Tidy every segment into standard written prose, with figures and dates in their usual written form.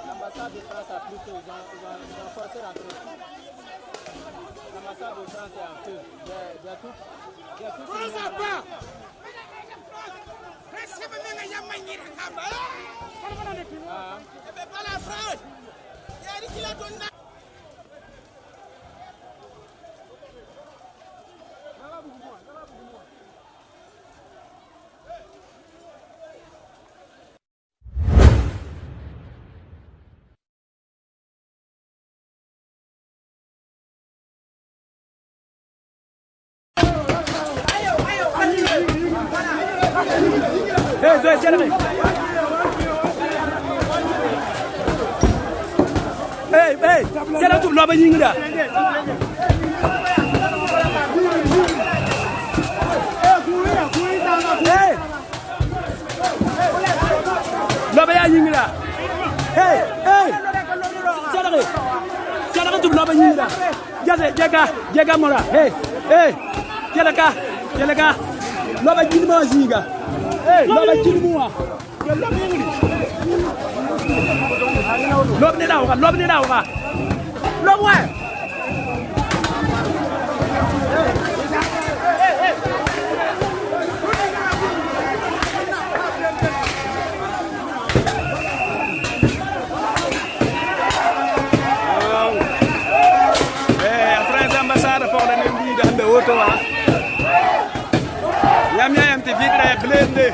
L'ambassade de France a pris feu, ils ont forcé l'entrée. L'ambassade de France est en feu. Hey, Zoé, tiens le hey, hey, tiens le tout, l'homme est là. Hey, l'homme est là. Hey, hey, tiens le tout, l'homme est là. Jaga, mora. Hey, hey, tiens le gars. L'homme est là. Hey, l'homme est là. L'homme est là. L'homme ouais. Après l'ambassade pour le même de Ottawa. Yam te vitre blende.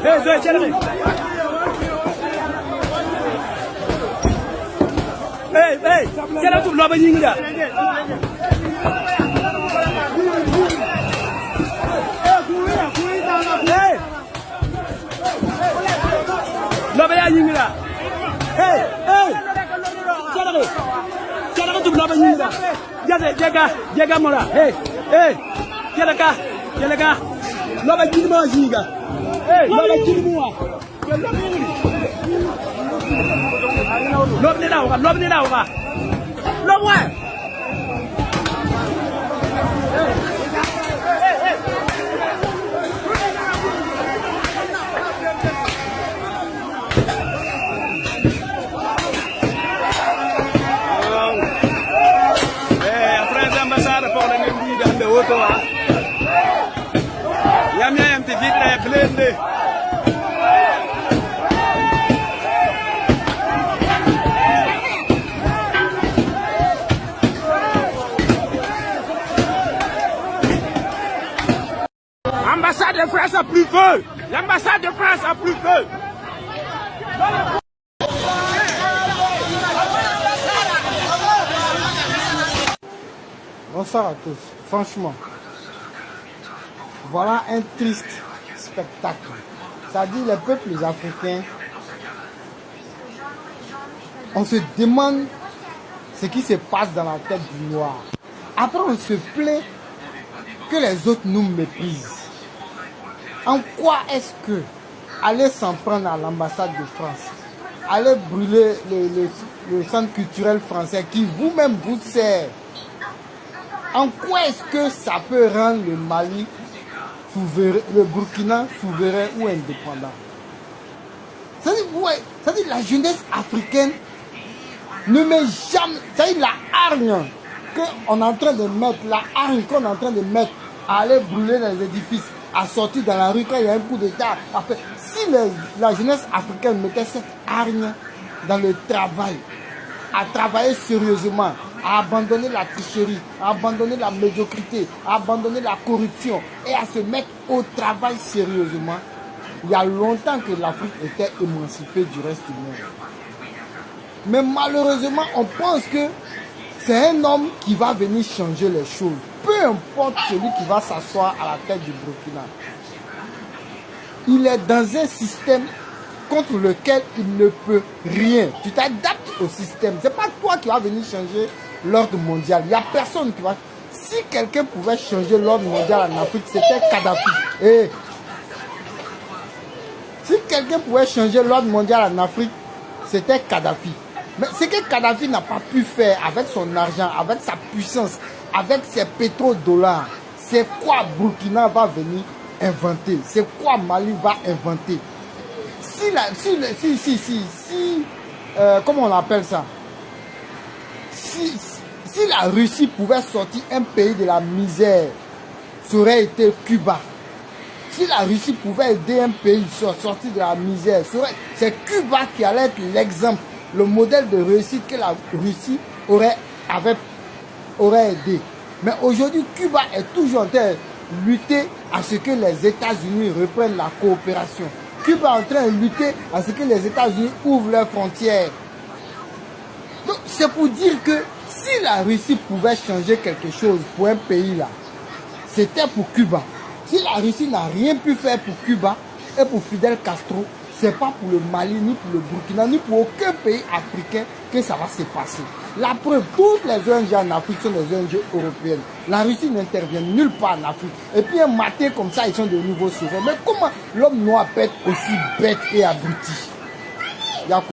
Hey, Zoé, tiens le hey, hey, tiens le tout, l'homme est là. Hey, l'homme est là. Hey, hey, tiens le tout, l'homme est là. Jaga, mora. Hey, hey, tiens le gars. L'homme est là. Hey, l'homme est là. L'homme est là. L'homme ouais. Après l'ambassade pour le même de Ottawa. Yam te vitre blende. L'ambassade de France a plus feu. L'ambassade de France a plus feu. Bonsoir à tous. Franchement, voilà un triste spectacle. C'est-à-dire les peuples africains, on se demande ce qui se passe dans la tête du noir. Après, on se plaint que les autres nous méprisent. En quoi est-ce que aller s'en prendre à l'ambassade de France, aller brûler le centre culturel français qui vous-même vous sert, en quoi est-ce que ça peut rendre le Mali souverain, le Burkina souverain ou indépendant? C'est-à-dire la jeunesse africaine ne met jamais, c'est-à-dire la hargne qu'on est en train de mettre, la hargne qu'on est en train de mettre à aller brûler les édifices, à sortir dans la rue quand il y a un coup d'État. Si la jeunesse africaine mettait cette hargne dans le travail, à travailler sérieusement, à abandonner la tricherie, à abandonner la médiocrité, à abandonner la corruption et à se mettre au travail sérieusement, il y a longtemps que l'Afrique était émancipée du reste du monde. Mais malheureusement, on pense que c'est un homme qui va venir changer les choses. Peu importe celui qui va s'asseoir à la tête du Burkina. Il est dans un système contre lequel il ne peut rien. Tu t'adaptes au système. Ce n'est pas toi qui vas venir changer l'ordre mondial. Il n'y a personne qui va... Si quelqu'un pouvait changer l'ordre mondial en Afrique, c'était Kadhafi. Et si quelqu'un pouvait changer l'ordre mondial en Afrique, c'était Kadhafi. Mais ce que Kadhafi n'a pas pu faire avec son argent, avec sa puissance, avec ses pétrodollars, c'est quoi Burkina va venir inventer? C'est quoi Mali va inventer? Comment on appelle ça? Si la Russie pouvait sortir un pays de la misère, ça aurait été Cuba. Si la Russie pouvait aider un pays à sortir de la misère, c'est Cuba qui allait être l'exemple, le modèle de réussite que la Russie aurait aidé. Mais aujourd'hui, Cuba est toujours en train de lutter à ce que les États-Unis reprennent la coopération. Cuba est en train de lutter à ce que les États-Unis ouvrent leurs frontières. Donc, c'est pour dire que si la Russie pouvait changer quelque chose pour un pays là, c'était pour Cuba. Si la Russie n'a rien pu faire pour Cuba et pour Fidel Castro, c'est pas pour le Mali, ni pour le Burkina, ni pour aucun pays africain que ça va se passer. La preuve, toutes les ONG en Afrique sont des ONG européennes. La Russie n'intervient nulle part en Afrique. Et puis un matin comme ça, ils sont de nouveau souverains. Mais comment l'homme noir peut être aussi bête et abruti?